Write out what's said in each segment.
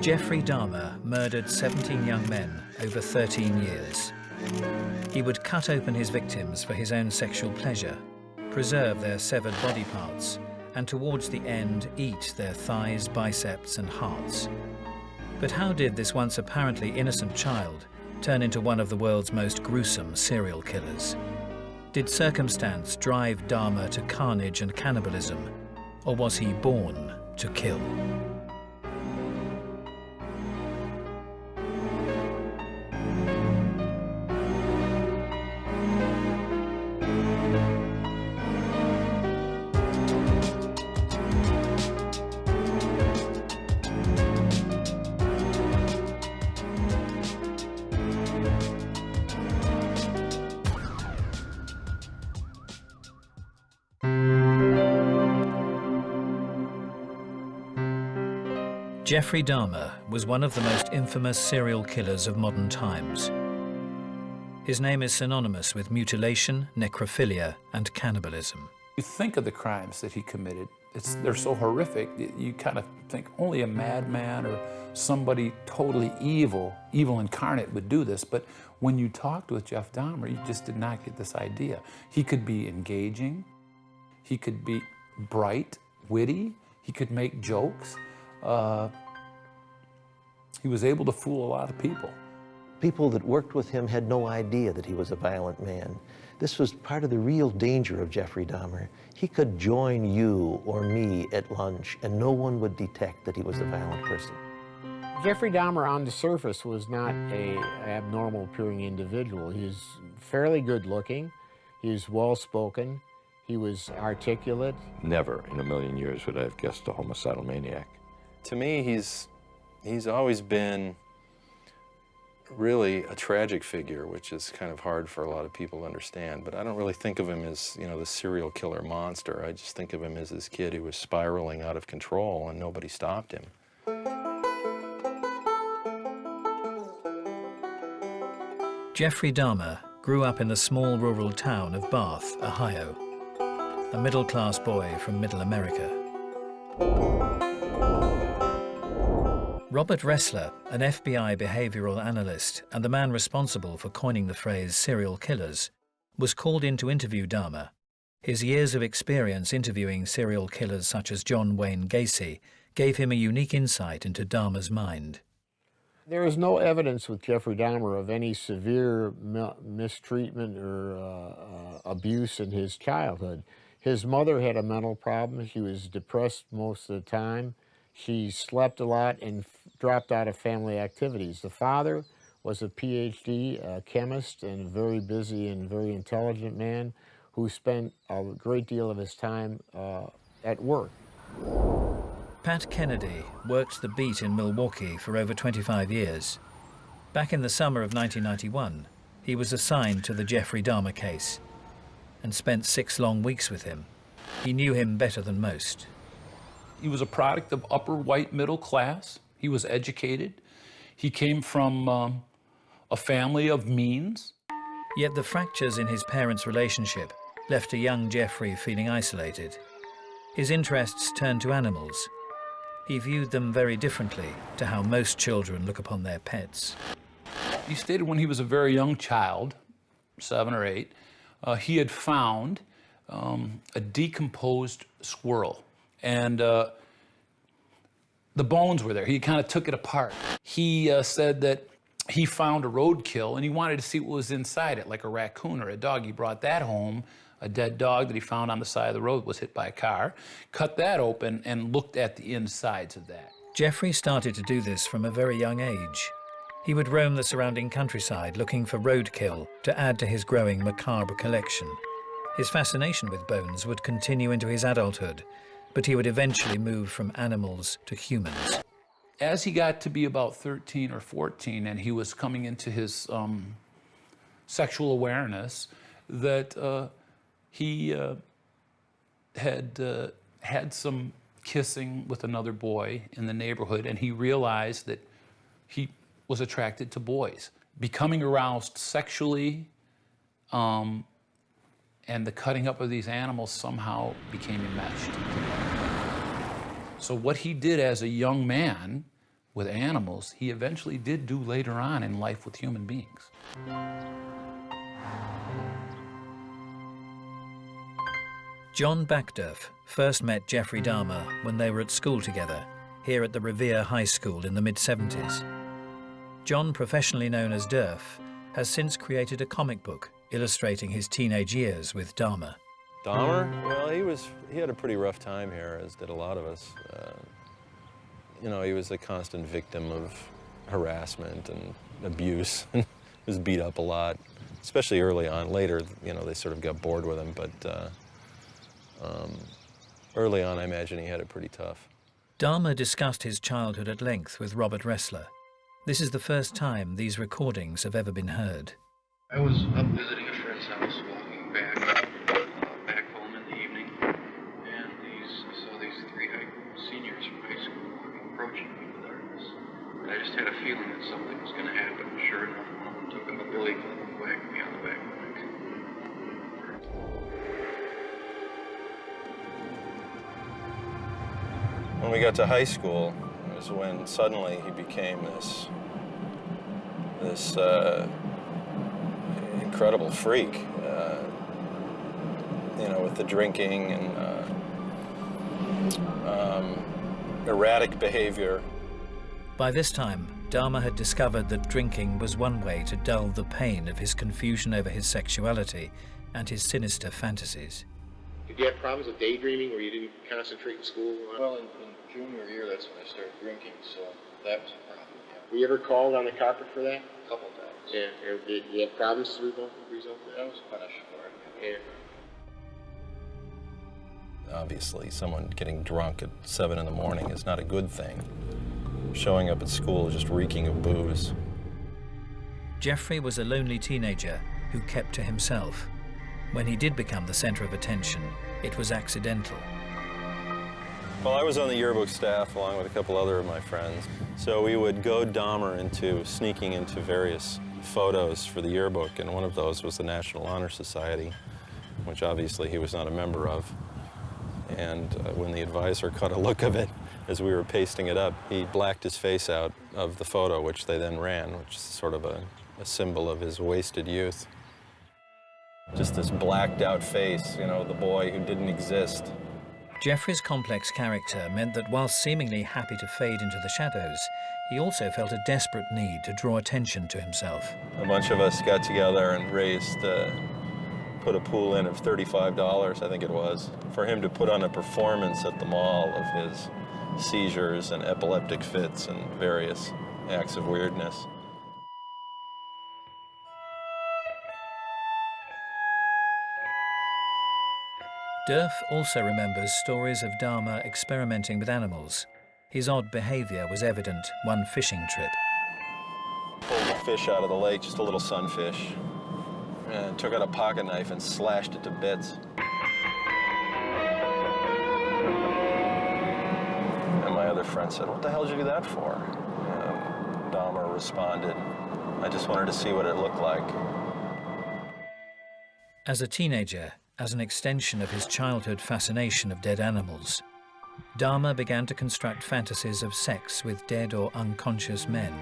Jeffrey Dahmer murdered 17 young men over 13 years. He would cut open his victims for his own sexual pleasure, preserve their severed body parts, and towards the end eat their thighs, biceps, and hearts. But how did this once apparently innocent child turn into one of the world's most gruesome serial killers? Did circumstance drive Dahmer to carnage and cannibalism, or was he born to kill? Jeffrey Dahmer was one of the most infamous serial killers of modern times. His name is synonymous with mutilation, necrophilia, and cannibalism. You think of the crimes that he committed, they're so horrific, you kind of think only a madman or somebody totally evil incarnate would do this. But when you talked with Jeff Dahmer, you just did not get this idea. He could be engaging, he could be bright, witty, he could make jokes. He was able to fool a lot of people. People that worked with him had no idea that he was a violent man. This was part of the real danger of Jeffrey Dahmer. He could join you or me at lunch and no one would detect that he was a violent person. Jeffrey Dahmer on the surface was not an abnormal appearing individual. He was fairly good looking, he was well spoken, he was articulate. Never in a million years would I have guessed a homicidal maniac. To me, he's always been really a tragic figure, which is kind of hard for a lot of people to understand. But I don't really think of him as, you know, the serial killer monster. I just think of him as this kid who was spiraling out of control and nobody stopped him. Jeffrey Dahmer grew up in the small rural town of Bath, Ohio, a middle-class boy from Middle America. Robert Ressler, an FBI behavioral analyst and the man responsible for coining the phrase serial killers, was called in to interview Dahmer. His years of experience interviewing serial killers such as John Wayne Gacy gave him a unique insight into Dahmer's mind. There is no evidence with Jeffrey Dahmer of any severe mistreatment or abuse in his childhood. His mother had a mental problem. She was depressed most of the time. She slept a lot and dropped out of family activities. The father was a PhD chemist and a very busy and very intelligent man who spent a great deal of his time at work. Pat Kennedy worked the beat in Milwaukee for over 25 years. Back in the summer of 1991, he was assigned to the Jeffrey Dahmer case and spent 6 long weeks with him. He knew him better than most. He was a product of upper white middle class. He was educated. He came from a family of means. Yet the fractures in his parents' relationship left a young Jeffrey feeling isolated. His interests turned to animals. He viewed them very differently to how most children look upon their pets. He stated when he was a very young child, 7 or 8, he had found a decomposed squirrel. And the bones were there. He kind of took it apart. He said that he found a roadkill and he wanted to see what was inside it, like a raccoon or a dog. He brought that home. A dead dog that he found on the side of the road was hit by a car, cut that open and looked at the insides of that. Jeffrey started to do this from a very young age. He would roam the surrounding countryside looking for roadkill to add to his growing macabre collection. His fascination with bones would continue into his adulthood, but he would eventually move from animals to humans. As he got to be about 13 or 14 and he was coming into his sexual awareness, that he had some kissing with another boy in the neighborhood, and he realized that he was attracted to boys. Becoming aroused sexually, and the cutting up of these animals somehow became enmeshed. So what he did as a young man with animals, he eventually did do later on in life with human beings. John Backdurf first met Jeffrey Dahmer when they were at school together, here at the Revere High School in the mid-70s. John, professionally known as Durf, has since created a comic book illustrating his teenage years with Dahmer. Dahmer? Well, he had a pretty rough time here, as did a lot of us. You know, he was a constant victim of harassment and abuse. He was beat up a lot, especially early on. Later, you know, they sort of got bored with him, but early on, I imagine he had it pretty tough. Dahmer discussed his childhood at length with Robert Ressler. This is the first time these recordings have ever been heard. I was up visiting a friend's house, walking back home in the evening, and I saw these three seniors from high school approaching me in the darkness. And I just had a feeling that something was going to happen. Sure enough, one of them took up a billy club and whacked me on the back of the neck. When we got to high school, it was when suddenly he became this incredible freak, you know, with the drinking and erratic behavior. By this time, Dahmer had discovered that drinking was one way to dull the pain of his confusion over his sexuality and his sinister fantasies. Did you have problems with daydreaming where you didn't concentrate in school? Well, in junior year, that's when I started drinking, so that was a problem, yeah. Were you ever called on the carpet for that? A couple times. Yeah. Did you have problems as a result of that? I was punished for it. Yeah. Obviously, someone getting drunk at 7 in the morning is not a good thing. Showing up at school just reeking of booze. Jeffrey was a lonely teenager who kept to himself. When he did become the center of attention, it was accidental. Well, I was on the yearbook staff along with a couple other of my friends. So we would goad Dahmer into sneaking into various photos for the yearbook, and one of those was the National Honor Society, which obviously he was not a member of. And when the advisor caught a look of it as we were pasting it up, he blacked his face out of the photo, which they then ran, which is sort of a symbol of his wasted youth. Just this blacked out face, you know, the boy who didn't exist. Jeffrey's complex character meant that while seemingly happy to fade into the shadows, he also felt a desperate need to draw attention to himself. A bunch of us got together and put a pool in of $35, I think it was, for him to put on a performance at the mall of his seizures and epileptic fits and various acts of weirdness. Durf also remembers stories of Dahmer experimenting with animals. His odd behavior was evident one fishing trip. Pulled a fish out of the lake, just a little sunfish, and took out a pocket knife and slashed it to bits. And my other friend said, "What the hell did you do that for?" And Dahmer responded, "I just wanted to see what it looked like." As a teenager, as an extension of his childhood fascination of dead animals, Dahmer began to construct fantasies of sex with dead or unconscious men.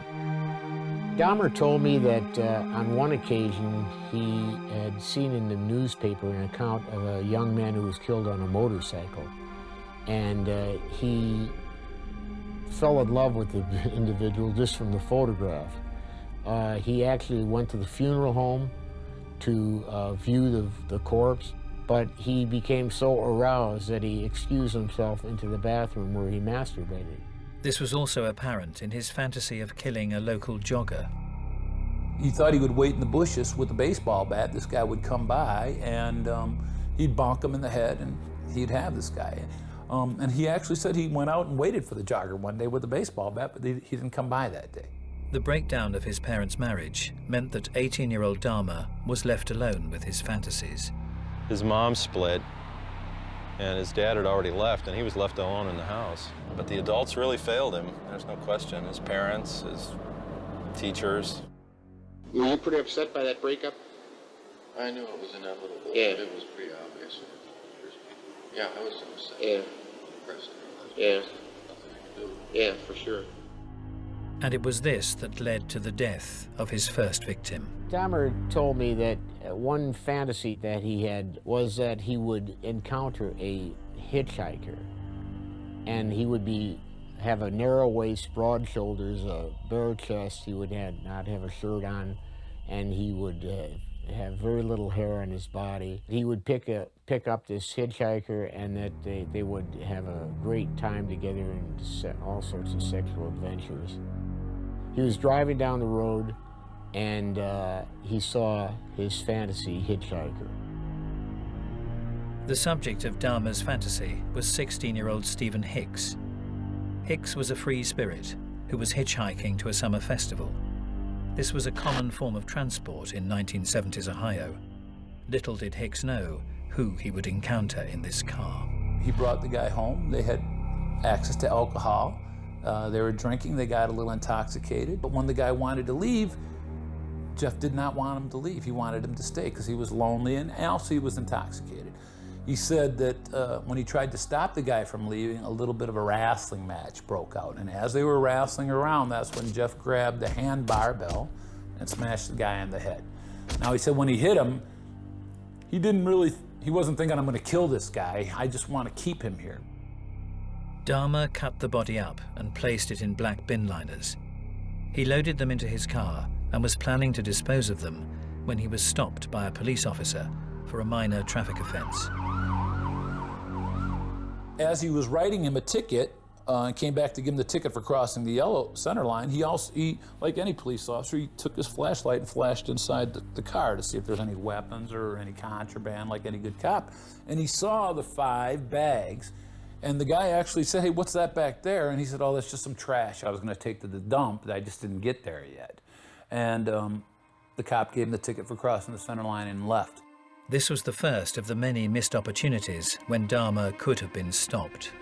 Dahmer told me that on one occasion he had seen in the newspaper an account of a young man who was killed on a motorcycle. And he fell in love with the individual just from the photograph. He actually went to the funeral home to view the corpse, but he became so aroused that he excused himself into the bathroom where he masturbated. This was also apparent in his fantasy of killing a local jogger. He thought he would wait in the bushes with a baseball bat. This guy would come by and he'd bonk him in the head and he'd have this guy. And he actually said he went out and waited for the jogger one day with a baseball bat, but he didn't come by that day. The breakdown of his parents' marriage meant that 18-year-old Dahmer was left alone with his fantasies. His mom split, and his dad had already left, and he was left alone in the house. But the adults really failed him, there's no question. His parents, his teachers. Were you pretty upset by that breakup? I knew it was inevitable, Yeah. but it was pretty obvious. Yeah, I was upset. Yeah. Depressed. Yeah. Nothing I could do. Yeah, for sure. And it was this that led to the death of his first victim. Dahmer told me that one fantasy that he had was that he would encounter a hitchhiker, and he would have a narrow waist, broad shoulders, a bare chest. He would not have a shirt on, and he would have very little hair on his body. He would pick up this hitchhiker, and that they would have a great time together and all sorts of sexual adventures. He was driving down the road, and he saw his fantasy hitchhiker. The subject of Dahmer's fantasy was 16-year-old Stephen Hicks. Hicks was a free spirit who was hitchhiking to a summer festival. This was a common form of transport in 1970s Ohio. Little did Hicks know who he would encounter in this car. He brought the guy home. They had access to alcohol. They were drinking. They got a little intoxicated. But when the guy wanted to leave, Jeff did not want him to leave. He wanted him to stay because he was lonely, and also he was intoxicated. He said that when he tried to stop the guy from leaving, a little bit of a wrestling match broke out. And as they were wrestling around, that's when Jeff grabbed the hand barbell and smashed the guy on the head. Now, he said when he hit him, he wasn't thinking, I'm going to kill this guy. I just want to keep him here. Dahmer cut the body up and placed it in black bin liners. He loaded them into his car and was planning to dispose of them when he was stopped by a police officer for a minor traffic offense. As he was writing him a ticket and came back to give him the ticket for crossing the yellow center line, he, like any police officer, he took his flashlight and flashed inside the car to see if there's any weapons or any contraband, like any good cop. And he saw the 5 bags. And the guy actually said, hey, what's that back there? And he said, oh, that's just some trash I was going to take to the dump. I just didn't get there yet. And the cop gave him the ticket for crossing the center line and left. This was the first of the many missed opportunities when Dahmer could have been stopped.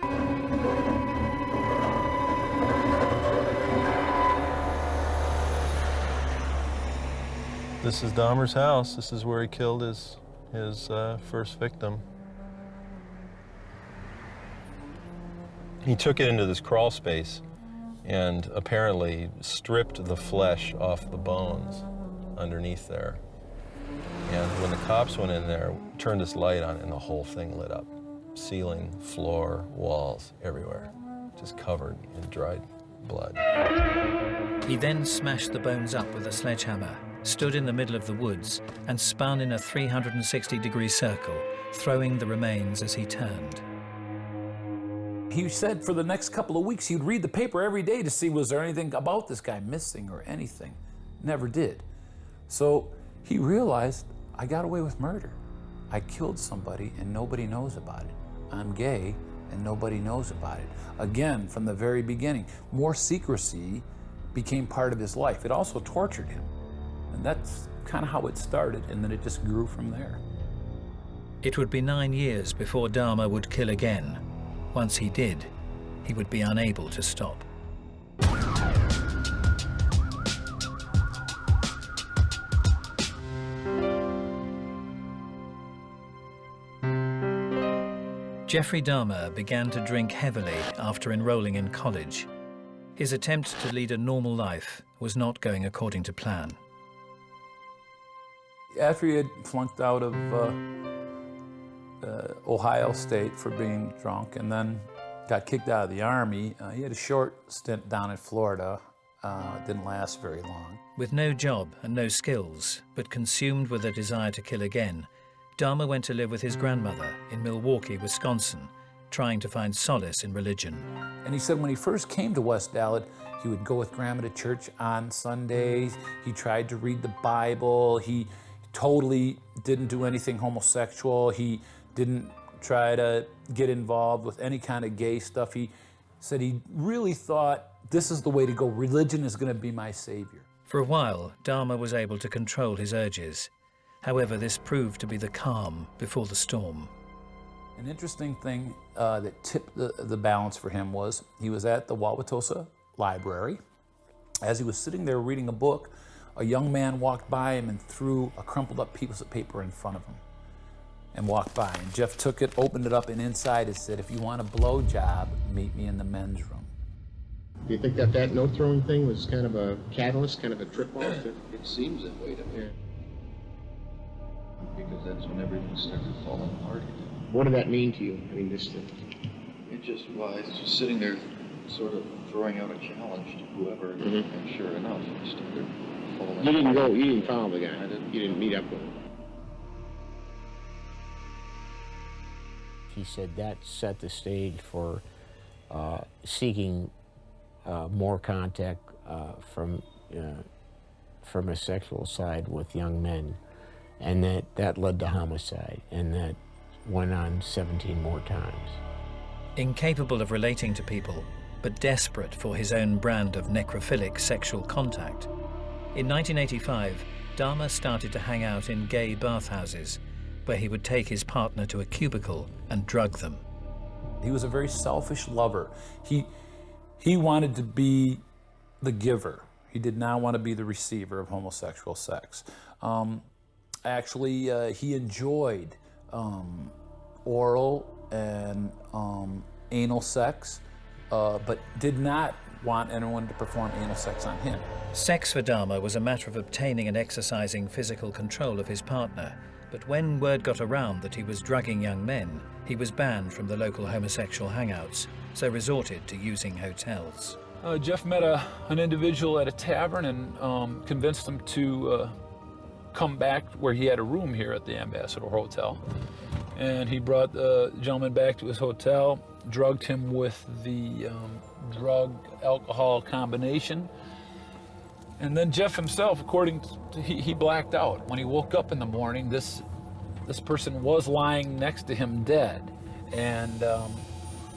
This is Dahmer's house. This is where he killed his first victim. He took it into this crawl space and apparently stripped the flesh off the bones underneath there. And when the cops went in there, turned this light on, and the whole thing lit up. Ceiling, floor, walls, everywhere, just covered in dried blood. He then smashed the bones up with a sledgehammer, stood in the middle of the woods, and spun in a 360-degree circle, throwing the remains as he turned. He said for the next couple of weeks he'd read the paper every day to see was there anything about this guy missing or anything. Never did. So he realized, I got away with murder. I killed somebody and nobody knows about it. I'm gay and nobody knows about it. Again, from the very beginning, more secrecy became part of his life. It also tortured him. And that's kind of how it started, and then it just grew from there. It would be 9 years before Dahmer would kill again. Once he did, he would be unable to stop. Jeffrey Dahmer began to drink heavily after enrolling in college. His attempt to lead a normal life was not going according to plan. After he had flunked out of Ohio State for being drunk and then got kicked out of the Army, he had a short stint down in Florida. It didn't last very long. With no job and no skills, but consumed with a desire to kill again, Dahmer went to live with his grandmother in Milwaukee, Wisconsin, trying to find solace in religion. And he said when he first came to West Dallas, he would go with Grandma to church on Sundays. He tried to read the Bible. He totally didn't do anything homosexual. He didn't try to get involved with any kind of gay stuff. He said he really thought, this is the way to go. Religion is going to be my savior. For a while, Dahmer was able to control his urges. However, this proved to be the calm before the storm. An interesting thing that tipped the balance for him was he was at the Wauwatosa Library. As he was sitting there reading a book, a young man walked by him and threw a crumpled up piece of paper in front of him and walked by. And Jeff took it, opened it up, and inside it said, if you want a blowjob, meet me in the men's room. Do you think that that note-throwing thing was kind of a catalyst, kind of a trip-off? It seems that way to me. Because that's when everything started falling apart. What did that mean to you? I mean, this thing. It just, well, I was just sitting there sort of throwing out a challenge to whoever, and sure enough, it started falling You didn't apart. go, you didn't follow the guy. I didn't. You didn't meet up with him. He said that set the stage for seeking more contact from a sexual side with young men, and that led to homicide, and that went on 17 more times. Incapable of relating to people, but desperate for his own brand of necrophilic sexual contact, in 1985, Dahmer started to hang out in gay bathhouses, where he would take his partner to a cubicle and drug them. He was a very selfish lover. He wanted to be the giver. He did not want to be the receiver of homosexual sex. Actually, he enjoyed oral and anal sex, but did not want anyone to perform anal sex on him. Sex for Dahmer was a matter of obtaining and exercising physical control of his partner, but when word got around that he was drugging young men, he was banned from the local homosexual hangouts, so resorted to using hotels. Jeff met an individual at a tavern and convinced him to come back where he had a room here at the Ambassador Hotel. And he brought the gentleman back to his hotel, drugged him with the drug-alcohol combination. And then Jeff himself, according to, he blacked out. When he woke up in the morning, this person was lying next to him dead, and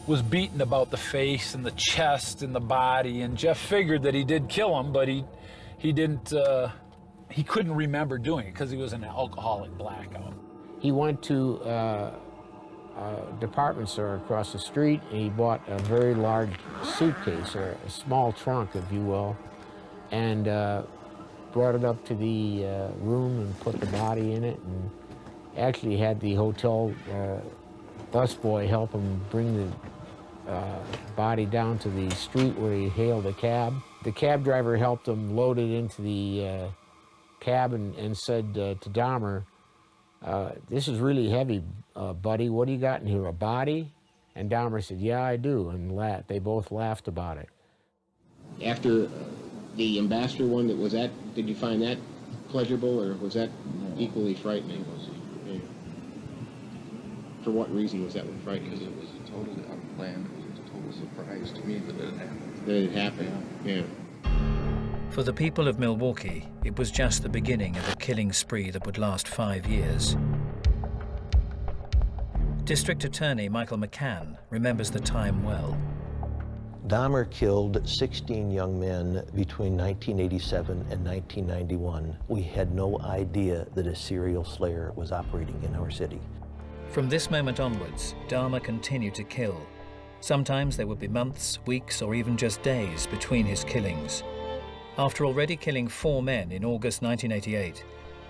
was beaten about the face and the chest and the body. And Jeff figured that he did kill him, but he couldn't remember doing it because he was in an alcoholic blackout. He went to a department store across the street, and he bought a very large suitcase, or a small trunk, if you will, and brought it up to the room and put the body in it, and actually had the hotel busboy help him bring the body down to the street where he hailed a cab. The cab driver helped him load it into the cab and said to Dahmer, "This is really heavy, buddy. What do you got in here, a body?" And Dahmer said, "Yeah, I do," and they both laughed about it. After the ambassador one, did you find that pleasurable, or was that equally frightening? Yeah. For what reason was that one frightening? Because it was totally unplanned. It was a total surprise to me that it happened. That it happened, yeah. For the people of Milwaukee, it was just the beginning of a killing spree that would last 5 years. District Attorney Michael McCann remembers the time well. Dahmer killed 16 young men between 1987 and 1991. We had no idea that a serial slayer was operating in our city. From this moment onwards, Dahmer continued to kill. Sometimes there would be months, weeks, or even just days between his killings. After already killing 4 men in August 1988,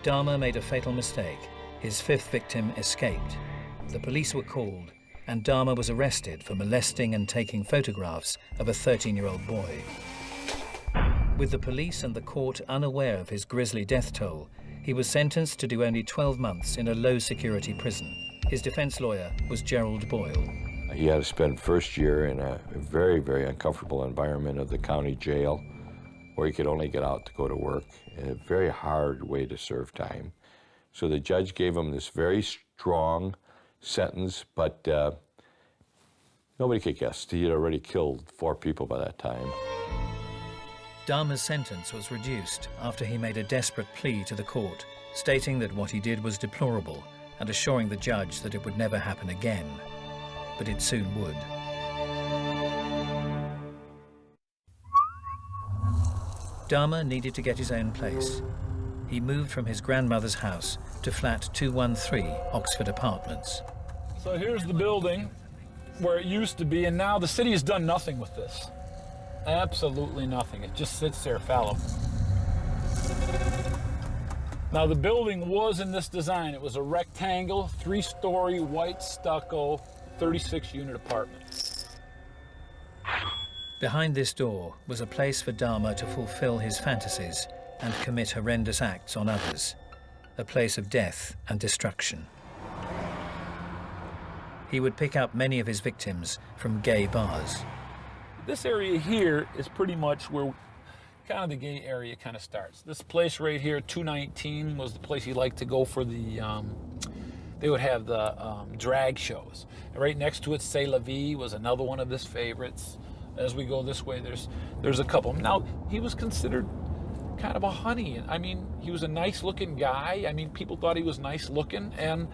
Dahmer made a fatal mistake. His 5th victim escaped. The police were called, and Dahmer was arrested for molesting and taking photographs of a 13-year-old boy. With the police and the court unaware of his grisly death toll, he was sentenced to do only 12 months in a low-security prison. His defense lawyer was Gerald Boyle. He had to spend first year in a very, very uncomfortable environment of the county jail, where he could only get out to go to work, a very hard way to serve time. So the judge gave him this very strong sentence, but nobody could guess. He had already killed 4 people by that time. Dahmer's sentence was reduced after he made a desperate plea to the court, stating that what he did was deplorable and assuring the judge that it would never happen again. But it soon would. Dahmer needed to get his own place. He moved from his grandmother's house to flat 213 Oxford Apartments. So here's the building where it used to be, and now the city has done nothing with this. Absolutely nothing. It just sits there fallow. Now the building was in this design. It was a rectangle, 3-story, white stucco, 36-unit apartment. Behind this door was a place for Dahmer to fulfill his fantasies and commit horrendous acts on others, a place of death and destruction. He would pick up many of his victims from gay bars. This area here is pretty much where kind of the gay area kind of starts. This place right here, 219, was the place he liked to go for the, they would have the drag shows. And right next to it, C'est La Vie was another one of his favorites. As we go this way, there's a couple. Now, he was considered kind of a honey. I mean, he was a nice looking guy. I mean, people thought he was nice looking. And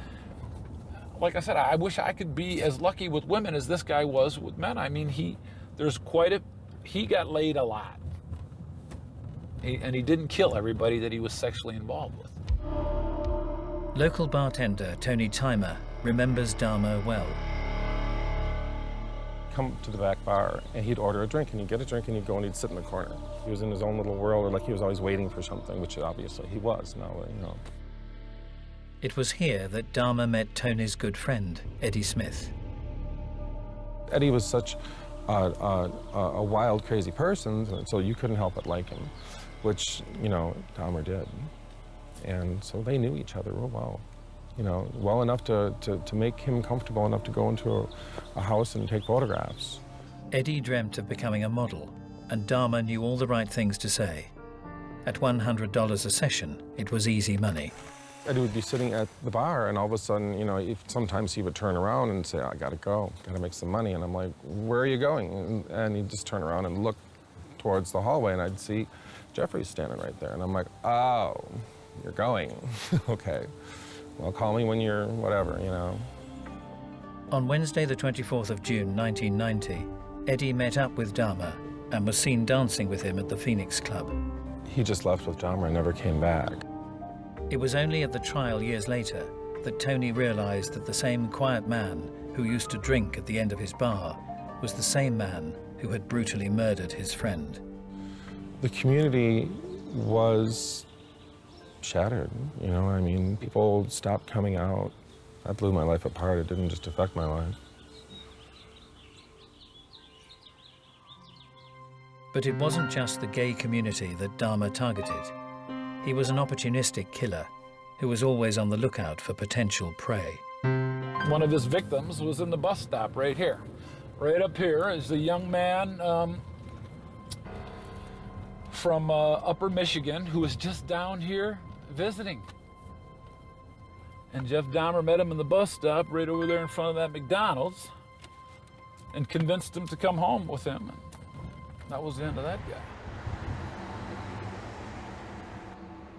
like I said, I wish I could be as lucky with women as this guy was with men. I mean, he got laid a lot. And he didn't kill everybody that he was sexually involved with. Local bartender Tony Timer remembers Dahmer well. Come to the back bar and he'd order a drink and he'd get a drink and he'd go and he'd sit in the corner. He was in his own little world, or like he was always waiting for something, which obviously he was. Now, you know. It was here that Dahmer met Tony's good friend, Eddie Smith. Eddie was such a wild, crazy person, so you couldn't help but like him, which, you know, Dahmer did. And so they knew each other real well, you know, well enough to make him comfortable enough to go into a house and take photographs. Eddie dreamt of becoming a model, and Dahmer knew all the right things to say. At $100 a session, it was easy money. Eddie would be sitting at the bar, and all of a sudden, you know, sometimes he would turn around and say, I gotta go, gotta make some money. And I'm like, where are you going? And he'd just turn around and look towards the hallway, and I'd see Jeffery standing right there. And I'm like, oh, you're going. Okay. Well, call me when you're whatever, you know. On Wednesday, the 24th of June, 1990, Eddie met up with Dahmer and was seen dancing with him at the Phoenix Club. He just left with Dahmer and never came back. It was only at the trial years later that Tony realized that the same quiet man who used to drink at the end of his bar was the same man who had brutally murdered his friend. The community was shattered, you know, I mean, people stopped coming out. That blew my life apart. It didn't just affect my life. But it wasn't just the gay community that Dahmer targeted. He was an opportunistic killer who was always on the lookout for potential prey. One of his victims was in the bus stop right here. Right up here is a young man from Upper Michigan who was just down here visiting. And Jeff Dahmer met him in the bus stop right over there in front of that McDonald's and convinced him to come home with him. And that was the end of that guy.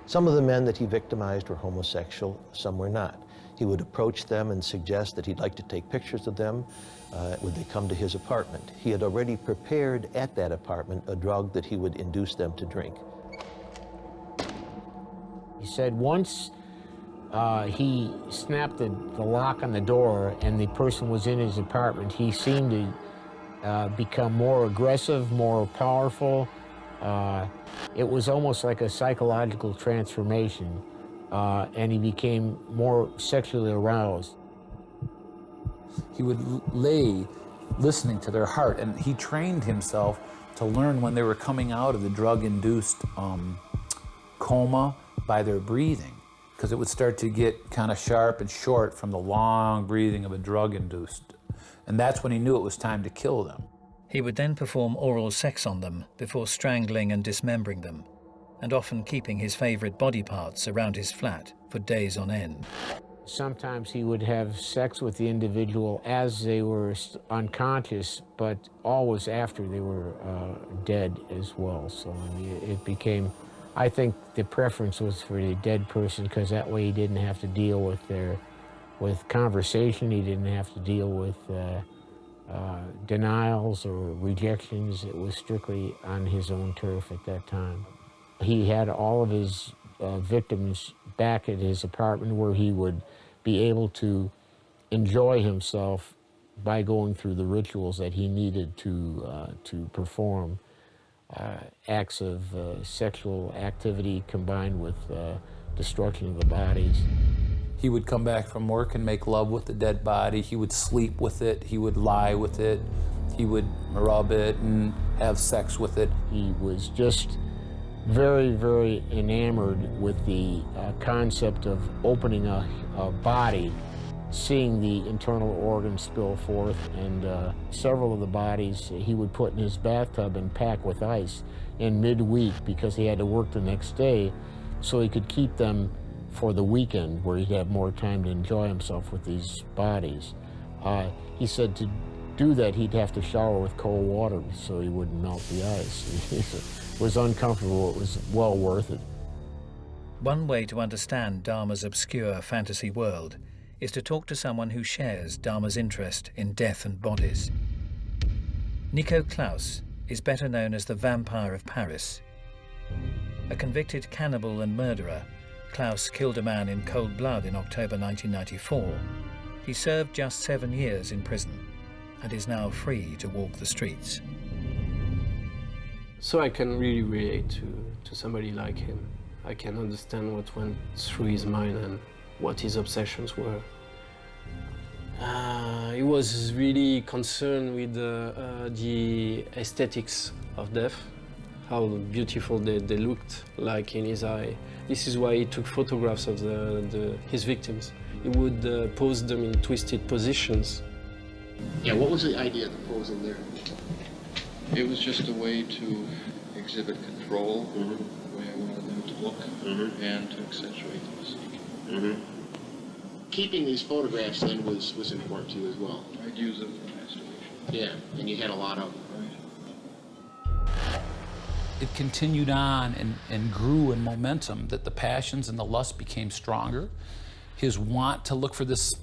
Some of the men that he victimized were homosexual, some were not. He would approach them and suggest that he'd like to take pictures of them. Would they come to his apartment? He had already prepared at that apartment a drug that he would induce them to drink. He said once he snapped the lock on the door and the person was in his apartment, he seemed to become more aggressive, more powerful. It was almost like a psychological transformation, and he became more sexually aroused. He would lay listening to their heart, and he trained himself to learn when they were coming out of the drug-induced coma by their breathing, because it would start to get kind of sharp and short from the long breathing of a drug-induced. And that's when he knew it was time to kill them. He would then perform oral sex on them before strangling and dismembering them, and often keeping his favorite body parts around his flat for days on end. Sometimes he would have sex with the individual as they were unconscious, but always after they were dead as well. So it became, I think the preference was for the dead person, because that way he didn't have to deal with conversation, he didn't have to deal with denials or rejections. It was strictly on his own turf at that time. He had all of his victims back at his apartment where he would be able to enjoy himself by going through the rituals that he needed to perform. Acts of sexual activity combined with destruction of the bodies. He would come back from work and make love with the dead body. He would sleep with it. He would lie with it. He would rub it and have sex with it. He was just very, very enamored with the concept of opening a body, seeing the internal organs spill forth, and several of the bodies he would put in his bathtub and pack with ice in midweek because he had to work the next day, so he could keep them for the weekend where he'd have more time to enjoy himself with these bodies. He said to do that he'd have to shower with cold water so he wouldn't melt the ice. It was uncomfortable, it was well worth it. One way to understand Dahmer's obscure fantasy world is to talk to someone who shares Dahmer's interest in death and bodies. Nico Klaus is better known as the Vampire of Paris. A convicted cannibal and murderer, Klaus killed a man in cold blood in October 1994. He served just 7 years in prison and is now free to walk the streets. So I can really relate to somebody like him. I can understand what went through his mind and what his obsessions were. He was really concerned with the aesthetics of death, how beautiful they looked like in his eye. This is why he took photographs of his victims. He would pose them in twisted positions. Yeah, what was the idea of the posing there? It was just a way to exhibit control, the way I wanted them to look, and to accentuate the physique. Keeping these photographs then was important to you as well. I'd use them for masturbation. Yeah, and you had a lot of them. Right. It continued on and grew in momentum, that the passions and the lust became stronger. His want to look for this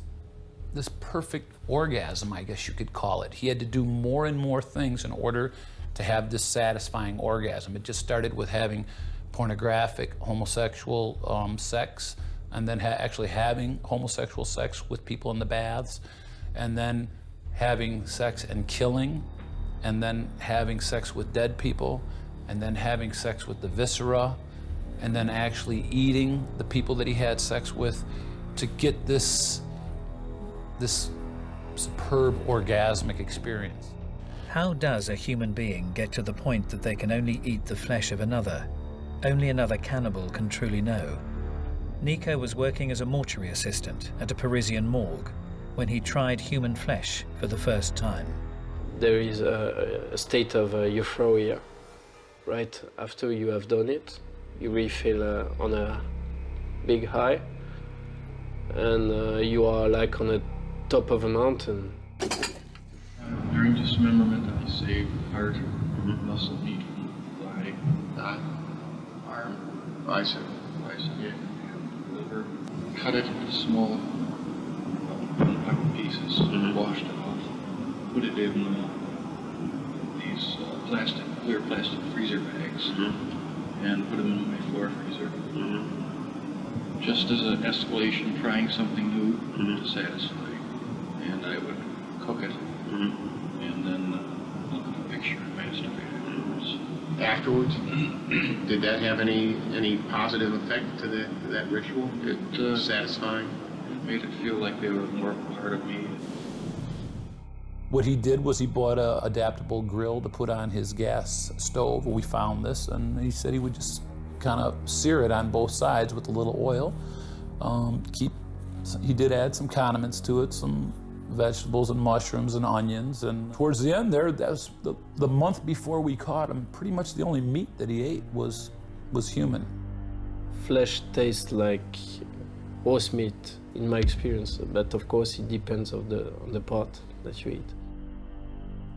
perfect orgasm, I guess you could call it. He had to do more and more things in order to have this satisfying orgasm. It just started with having pornographic homosexual sex, and then actually having homosexual sex with people in the baths, and then having sex and killing, and then having sex with dead people, and then having sex with the viscera, and then actually eating the people that he had sex with to get this superb orgasmic experience. How does a human being get to the point that they can only eat the flesh of another? Only another cannibal can truly know. Nico was working as a mortuary assistant at a Parisian morgue when he tried human flesh for the first time. There is a state of euphoria. Right after you have done it, you really feel on a big high, and you are like on the top of a mountain. During dismemberment, I saved heart, muscle meat from thigh, arm, bicep, yeah, liver. Cut it into small pieces, washed it off, put it in these clear plastic freezer bags, and put them in my floor freezer. Just as an escalation, trying something new to satisfy. And I would cook it, and then look at the picture and masturbate Afterwards, did that have any positive effect to that ritual? It satisfying. It made it feel like they were more part of me. What he did was he bought an adaptable grill to put on his gas stove. We found this, and he said he would just kind of sear it on both sides with a little oil. He did add some condiments to it, some vegetables and mushrooms and onions. And towards the end there, that was the month before we caught him, pretty much the only meat that he ate was human. Flesh tastes like horse meat in my experience, but of course it depends on the part that you eat.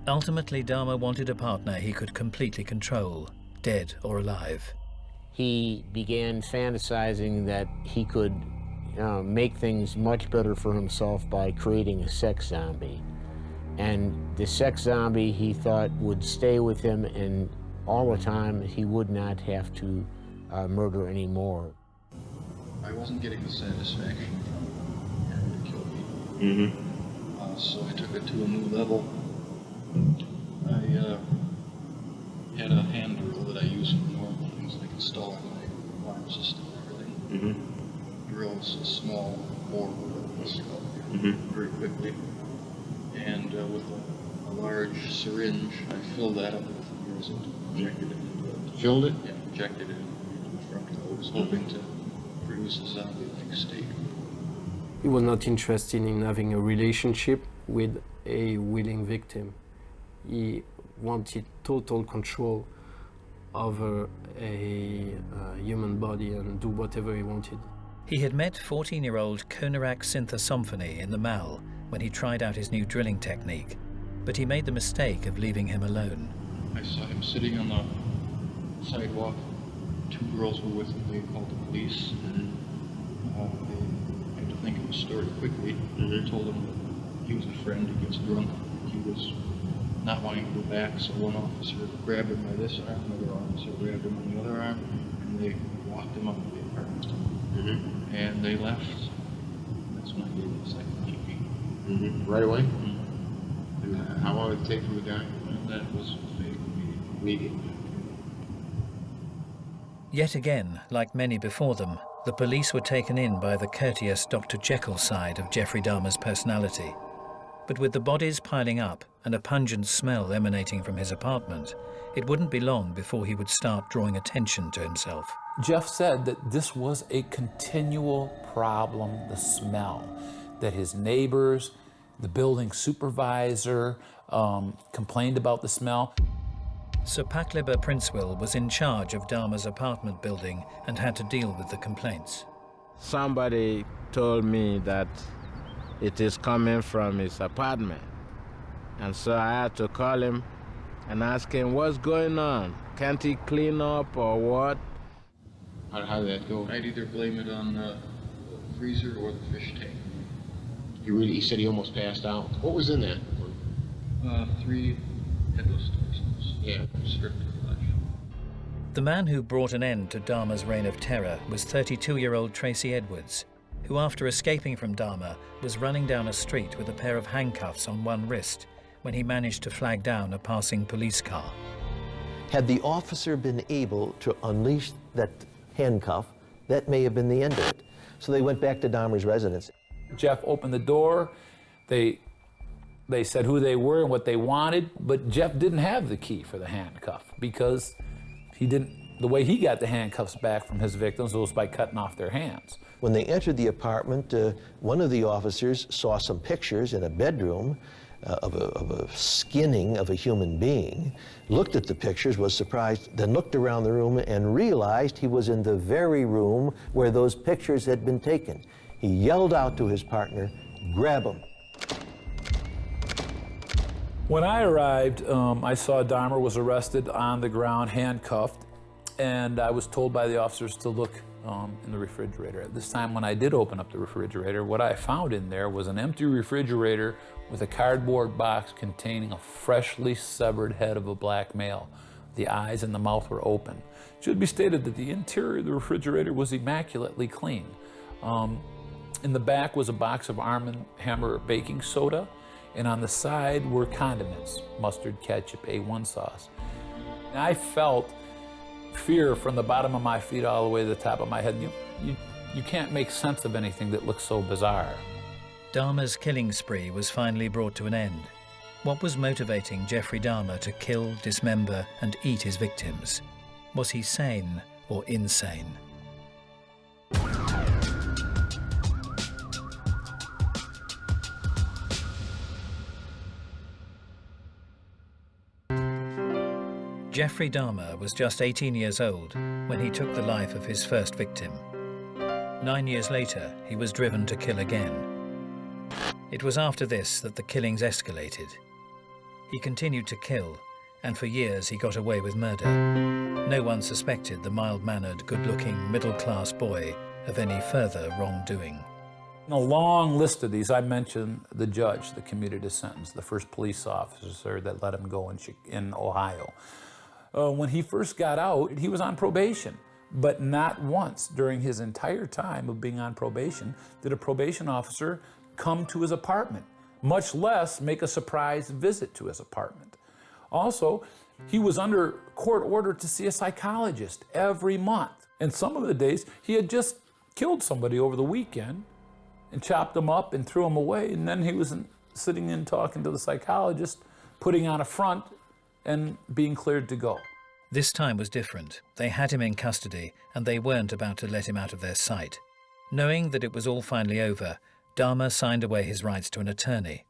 Ultimately, Dahmer wanted a partner he could completely control, dead or alive. He began fantasizing that he could make things much better for himself by creating a sex zombie. And the sex zombie, he thought, would stay with him, and all the time he would not have to murder anymore. I wasn't getting the satisfaction from having to kill people. So I took it to a new level. I had a hand drill that I used for normal things like installing my alarm system and everything. Drills a small bore with a skull very quickly. And with a large syringe. I filled that up with kerosene, injected it into it. Filled it? Yeah, injected it into the front. I was hoping to produce a zombie-like state. He was not interested in having a relationship with a willing victim. He wanted total control over a human body and do whatever he wanted. He had met 14-year-old Konarak Synthosymphony in the Mall when he tried out his new drilling technique, but he made the mistake of leaving him alone. I saw him sitting on the sidewalk. Two girls were with him. They called the police. They had to think of a story quickly. They told him that he was a friend. He gets drunk. He was not wanting to go back, so one officer grabbed him by this arm, another officer grabbed him on the other arm, and they walked him up to the apartment. And they left. That's when I gave him the second GP. Right away? How long did it take for the guy? And that was Immediate. Yet again, like many before them, the police were taken in by the courteous Dr. Jekyll side of Jeffrey Dahmer's personality. But with the bodies piling up and a pungent smell emanating from his apartment, it wouldn't be long before he would start drawing attention to himself. Jeff said that this was a continual problem, the smell, that his neighbors, the building supervisor complained about the smell. Sir Packleber Princewill was in charge of Dahmer's apartment building and had to deal with the complaints. Somebody told me that it is coming from his apartment. And so I had to call him and ask him what's going on. Can't he clean up or what? How did that go? I'd either blame it on the freezer or the fish tank. He said he almost passed out. What was in that? 3 headless torsos. Yeah. Stripped of flesh. The man who brought an end to Dahmer's reign of terror was 32-year-old Tracy Edwards, who after escaping from Dahmer was running down a street with a pair of handcuffs on one wrist when he managed to flag down a passing police car. Had the officer been able to unleash that handcuff, that may have been the end of it. So they went back to Dahmer's residence. Jeff opened the door. They said who they were and what they wanted, but Jeff didn't have the key for the handcuff because the way he got the handcuffs back from his victims was by cutting off their hands. When they entered the apartment, one of the officers saw some pictures in a bedroom of a skinning of a human being, looked at the pictures, was surprised, then looked around the room and realized he was in the very room where those pictures had been taken. He yelled out to his partner, "Grab him." When I arrived, I saw Dahmer was arrested on the ground, handcuffed, and I was told by the officers to look in the refrigerator. At this time, when I did open up the refrigerator, what I found in there was an empty refrigerator with a cardboard box containing a freshly severed head of a black male. The eyes and the mouth were open. It should be stated that the interior of the refrigerator was immaculately clean. In the back was a box of Arm & Hammer baking soda, and on the side were condiments, mustard, ketchup, A1 sauce. And I felt fear from the bottom of my feet all the way to the top of my head. You can't make sense of anything that looks so bizarre. Dahmer's killing spree was finally brought to an end. What was motivating Jeffrey Dahmer to kill, dismember, and eat his victims? Was he sane or insane? Jeffrey Dahmer was just 18 years old when he took the life of his first victim. 9 years later, he was driven to kill again. It was after this that the killings escalated. He continued to kill, and for years he got away with murder. No one suspected the mild-mannered, good-looking, middle-class boy of any further wrongdoing. In a long list of these, I mentioned the judge that commuted his sentence, the first police officer that let him go in Ohio. When he first got out, he was on probation, but not once during his entire time of being on probation did a probation officer come to his apartment, much less make a surprise visit to his apartment. Also, he was under court order to see a psychologist every month. And some of the days, he had just killed somebody over the weekend and chopped them up and threw them away, and then he was sitting in talking to the psychologist putting on a front and being cleared to go. This time was different. They had him in custody, and they weren't about to let him out of their sight. Knowing that it was all finally over, Dahmer signed away his rights to an attorney.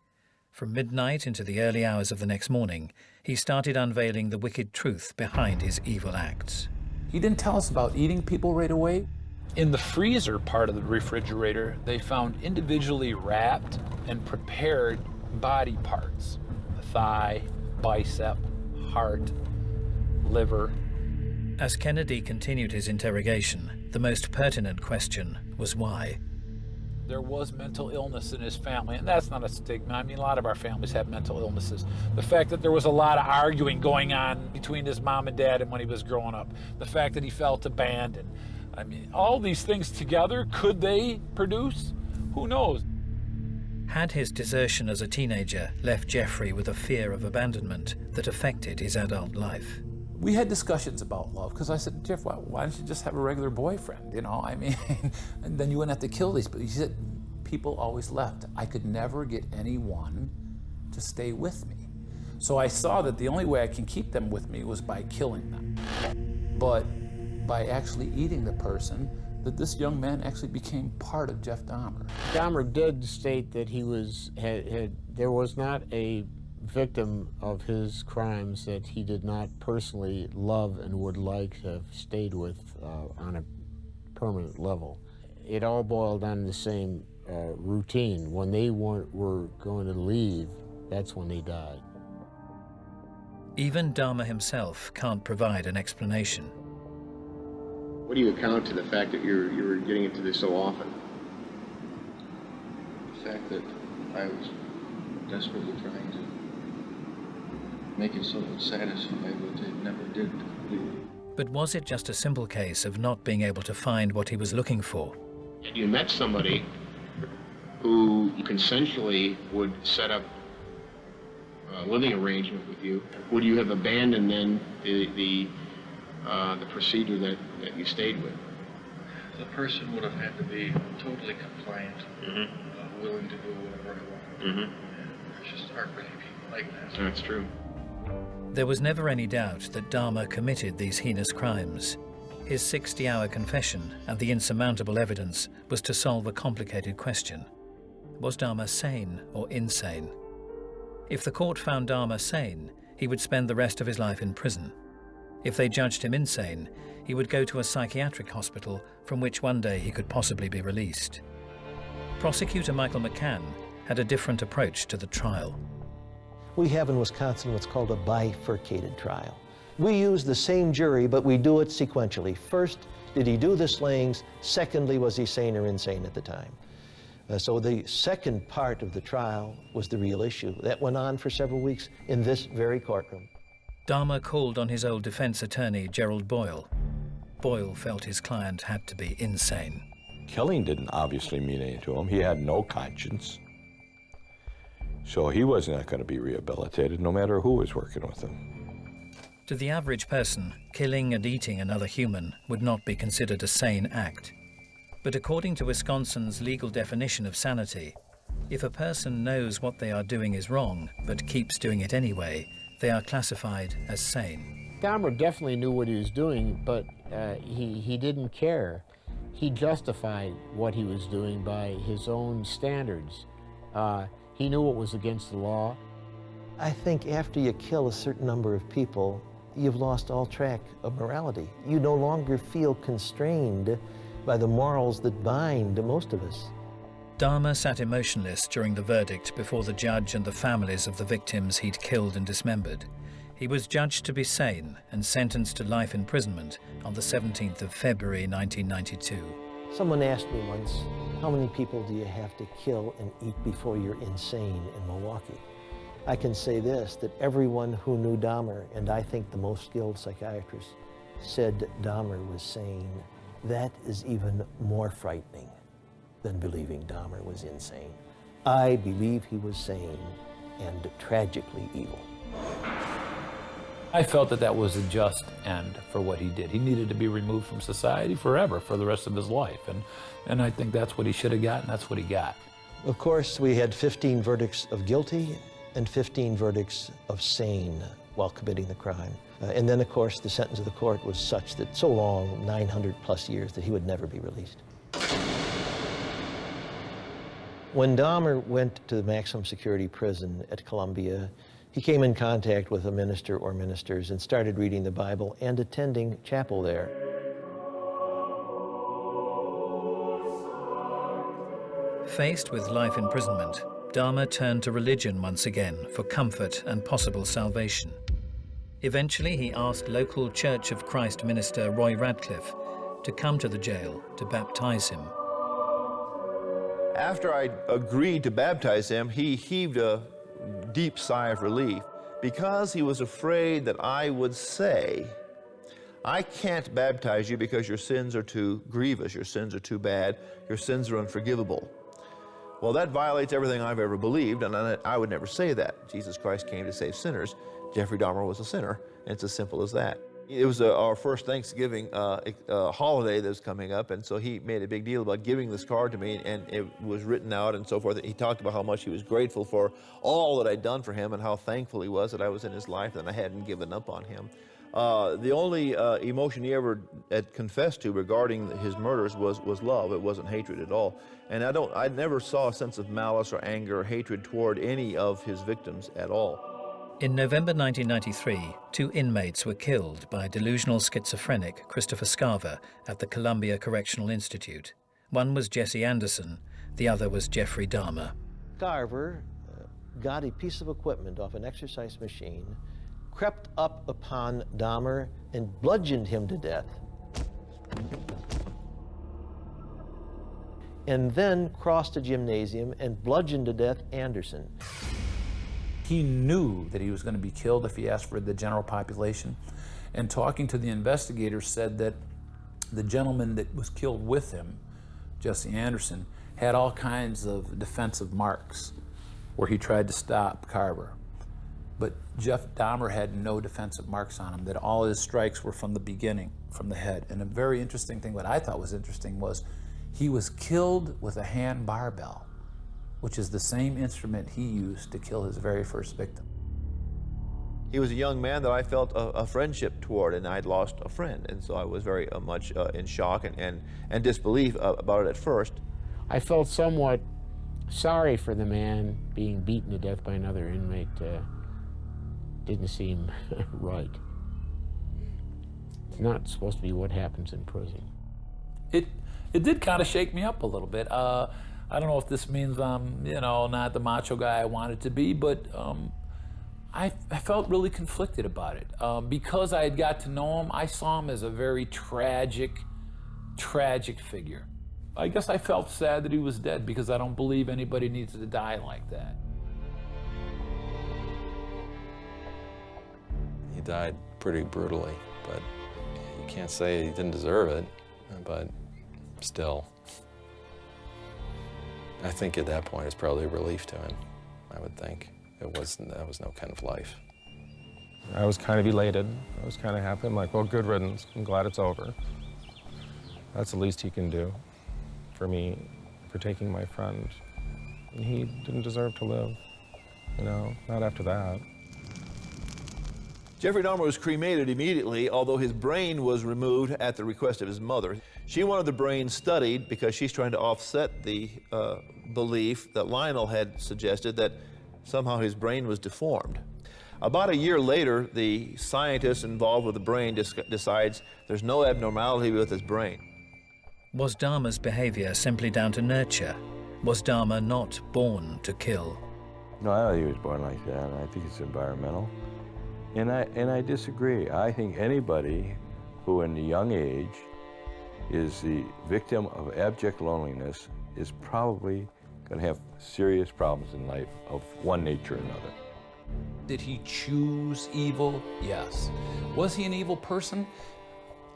From midnight into the early hours of the next morning, he started unveiling the wicked truth behind his evil acts. He didn't tell us about eating people right away. In the freezer part of the refrigerator, they found individually wrapped and prepared body parts: the thigh, bicep, heart, liver. As Kennedy continued his interrogation, the most pertinent question was why. There was mental illness in his family, and that's not a stigma. I mean, a lot of our families have mental illnesses. The fact that there was a lot of arguing going on between his mom and dad and when he was growing up. The fact that he felt abandoned. I mean, all these things together, could they produce? Who knows? Had his desertion as a teenager left Jeffrey with a fear of abandonment that affected his adult life? We had discussions about love, because I said, Jeff, why don't you just have a regular boyfriend, you know? I mean, and then you wouldn't have to kill these people. He said, people always left. I could never get anyone to stay with me. So I saw that the only way I can keep them with me was by killing them. But by actually eating the person, that this young man actually became part of Jeff Dahmer. Dahmer did state that he was, there was not a victim of his crimes that he did not personally love and would like to have stayed with on a permanent level. It all boiled down to the same routine. When they were going to leave, that's when they died. Even Dahmer himself can't provide an explanation. What do you account to the fact that you were getting into this so often? The fact that I was desperately trying to make it so satisfied, but it never did completely. But was it just a simple case of not being able to find what he was looking for? And you met somebody who consensually would set up a living arrangement with you. Would you have abandoned then the procedure that you stayed with? The person would have had to be totally compliant, willing to do whatever I wanted. And there's just aren't many people like that. That's true. There was never any doubt that Dahmer committed these heinous crimes. His 60-hour confession and the insurmountable evidence was to solve a complicated question. Was Dahmer sane or insane? If the court found Dahmer sane, he would spend the rest of his life in prison. If they judged him insane, he would go to a psychiatric hospital from which one day he could possibly be released. Prosecutor Michael McCann had a different approach to the trial. We have in Wisconsin what's called a bifurcated trial. We use the same jury, but we do it sequentially. First, did he do the slayings? Secondly, was he sane or insane at the time? So the second part of the trial was the real issue. That went on for several weeks in this very courtroom. Dahmer called on his old defense attorney, Gerald Boyle. Boyle felt his client had to be insane. Killing didn't obviously mean anything to him. He had no conscience. So he was not going to be rehabilitated, no matter who was working with him. To the average person, killing and eating another human would not be considered a sane act. But according to Wisconsin's legal definition of sanity, if a person knows what they are doing is wrong, but keeps doing it anyway, they are classified as sane. Dahmer definitely knew what he was doing, but he didn't care. He justified what he was doing by his own standards. He knew what was against the law. I think after you kill a certain number of people, you've lost all track of morality. You no longer feel constrained by the morals that bind most of us. Dahmer sat emotionless during the verdict before the judge and the families of the victims he'd killed and dismembered. He was judged to be sane and sentenced to life imprisonment on the 17th of February 1992. Someone asked me once, how many people do you have to kill and eat before you're insane in Milwaukee? I can say this, that everyone who knew Dahmer, and I think the most skilled psychiatrists, said Dahmer was sane. That is even more frightening than believing Dahmer was insane. I believe he was sane and tragically evil. I felt that that was a just end for what he did. He needed to be removed from society forever, for the rest of his life. And I think that's what he should have got, and that's what he got. Of course, we had 15 verdicts of guilty and 15 verdicts of sane while committing the crime. And then, of course, the sentence of the court was such that so long, 900 plus years, that he would never be released. When Dahmer went to the maximum security prison at Columbia, he came in contact with a minister or ministers and started reading the Bible and attending chapel there. Faced with life imprisonment, Dahmer turned to religion once again for comfort and possible salvation. Eventually, he asked local Church of Christ minister Roy Radcliffe to come to the jail to baptize him. After I agreed to baptize him, he heaved a deep sigh of relief because he was afraid that I would say, I can't baptize you because your sins are too grievous, your sins are too bad, your sins are unforgivable. Well, that violates everything I've ever believed, and I would never say that. Jesus Christ came to save sinners. Jeffrey Dahmer was a sinner, and it's as simple as that. It was our first Thanksgiving holiday that was coming up, and so he made a big deal about giving this card to me, and it was written out and so forth. He talked about how much he was grateful for all that I'd done for him and how thankful he was that I was in his life and I hadn't given up on him. The only emotion he ever had confessed to regarding his murders was love. It wasn't hatred at all. And I never saw a sense of malice or anger or hatred toward any of his victims at all. In November 1993, 2 inmates were killed by delusional schizophrenic Christopher Scarver at the Columbia Correctional Institute. One was Jesse Anderson, the other was Jeffrey Dahmer. Scarver got a piece of equipment off an exercise machine, crept up upon Dahmer and bludgeoned him to death, and then crossed a gymnasium and bludgeoned to death Anderson. He knew that he was going to be killed if he asked for the general population. And talking to the investigators said that the gentleman that was killed with him, Jesse Anderson, had all kinds of defensive marks where he tried to stop Carver. But Jeff Dahmer had no defensive marks on him, that all his strikes were from the beginning, from the head. And a very interesting thing, what I thought was interesting, was he was killed with a hand barbell, which is the same instrument he used to kill his very first victim. He was a young man that I felt a friendship toward, and I'd lost a friend, and so I was very much in shock and disbelief about it at first. I felt somewhat sorry for the man being beaten to death by another inmate. Didn't seem right. It's not supposed to be what happens in prison. It did kind of shake me up a little bit. I don't know if this means I'm, not the macho guy I wanted to be, but I felt really conflicted about it. Because I had got to know him, I saw him as a very tragic figure. I guess I felt sad that he was dead because I don't believe anybody needs to die like that. He died pretty brutally, but you can't say he didn't deserve it, but still. I think at that point it's probably a relief to him, I would think. That was no kind of life. I was kind of elated. I was kind of happy. I'm like, well, good riddance. I'm glad it's over. That's the least he can do for me, for taking my friend. And he didn't deserve to live, not after that. Jeffrey Dahmer was cremated immediately, although his brain was removed at the request of his mother. She wanted the brain studied because she's trying to offset the belief that Lionel had suggested that somehow his brain was deformed. About a year later, the scientist involved with the brain decides there's no abnormality with his brain. Was Dahmer's behavior simply down to nurture? Was Dahmer not born to kill? No, I don't think he was born like that. I think it's environmental. And I disagree. I think anybody who in a young age is the victim of abject loneliness is probably going to have serious problems in life of one nature or another. Did he choose evil? Yes. Was he an evil person?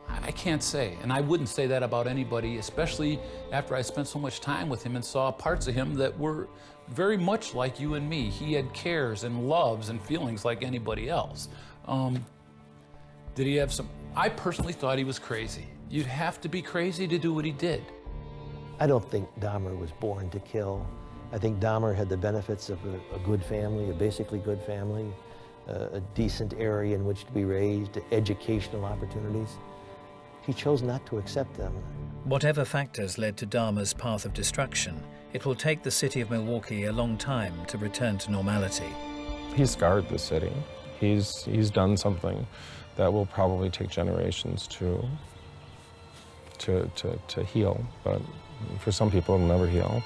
I can't say, and I wouldn't say that about anybody, especially after I spent so much time with him and saw parts of him that were very much like you and me. He had cares and loves and feelings like anybody else. Did he have some? I personally thought he was crazy. You'd have to be crazy to do what he did. I don't think Dahmer was born to kill. I think Dahmer had the benefits of a good family, a basically good family, a decent area in which to be raised, educational opportunities. He chose not to accept them. Whatever factors led to Dahmer's path of destruction, it will take the city of Milwaukee a long time to return to normality. He's scarred the city. He's done something that will probably take generations to heal, but for some people it'll never heal.